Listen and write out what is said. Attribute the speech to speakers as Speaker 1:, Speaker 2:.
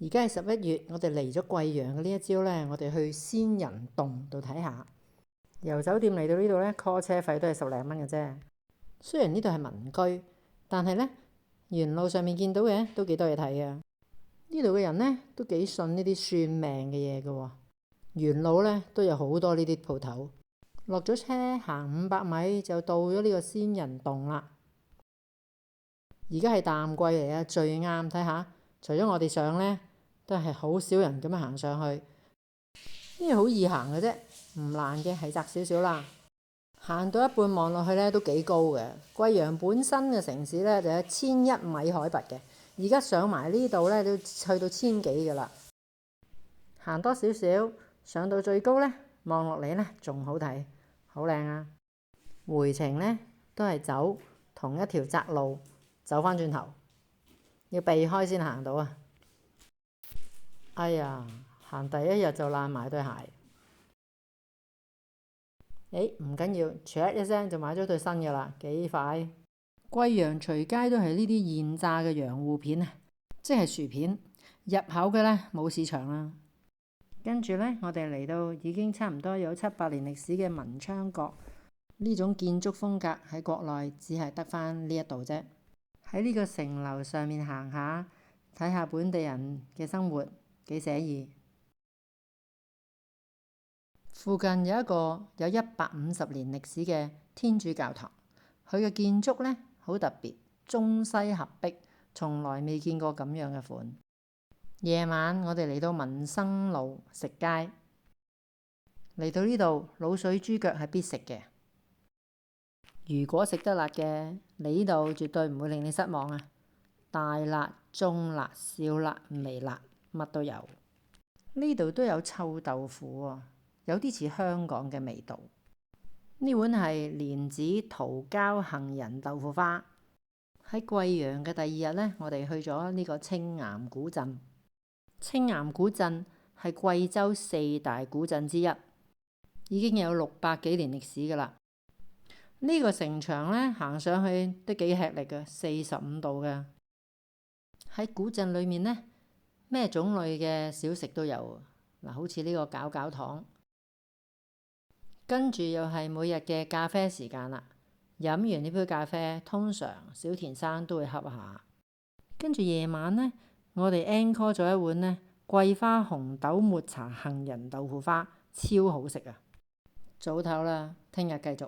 Speaker 1: 而家係11月，我哋嚟咗貴陽嘅呢一朝呢，我哋去仙人洞度睇下。由酒店嚟到呢度呢 call 車費都係10零蚊嘅啫。雖然呢度係民居，但係呢，沿路上面見到嘅都幾多嘢睇啊！呢度嘅人呢，都幾信呢啲算命嘅嘢嘅喎。沿路呢，都有好多呢啲鋪頭。落咗車行500米就到咗呢個仙人洞啦。而家係淡季嚟啊，最啱睇下。除咗我哋上呢，都係好少人咁樣行上去。呢個好易行嘅啫，唔難嘅，係窄少少啦。行到一半望落去呢，都幾高嘅。貴陽本身嘅城市呢，就有1100米海拔嘅，而家上埋呢度呢，都去到1000幾嘅啦。行多少少，上到最高呢，望落嚟呢，仲好睇，好靚啊！回程呢，都係走同一條窄路，走返轉頭，要避開先行到啊！哎呀，行第一日就爛埋對鞋。唔緊要，唰一聲就買咗對新嘅啦，幾快！貴陽隨街都係呢啲現炸嘅洋芋片啊，即係薯片。入口嘅呢，冇市場啦。跟住呢，我哋嚟到已經差唔多有700年歷史嘅文昌閣。呢種建築風格喺國內只係得返呢一度啫。喺呢個城樓上面行下，睇下本地人嘅生活，幾寫意。附近有一個有150年歷史嘅天主教堂，佢嘅建築呢，好特別，中西合璧，從來未見過咁樣嘅款。夜晚我哋嚟到民生路食街，嚟到呢度滷水豬腳係必食嘅。如果食得辣嘅，嚟呢度絕對唔會令你失望啊！大辣、中辣、小辣、微辣，乜都有。呢度都有臭豆腐喎，有啲似香港嘅味道。呢碗係蓮子桃膠杏仁豆腐花。喺貴陽嘅第二日呢，我哋去咗呢個青岩古鎮。青岩古鎮係貴州4大古鎮之一，已經有600幾年歷史㗎啦。呢個城牆呢，行上去都幾吃力嘅，45度嘅。喺古鎮裏面呢，咩種類嘅小食都有嗱，好似呢個攪攪糖。跟住又係每日嘅咖啡時間啦。飲完呢杯咖啡，通常小田生都會恰下。跟住夜晚呢，我哋 encore 咗一碗呢桂花紅豆抹茶杏仁豆腐花，超好食啊！早唞啦，聽日繼續。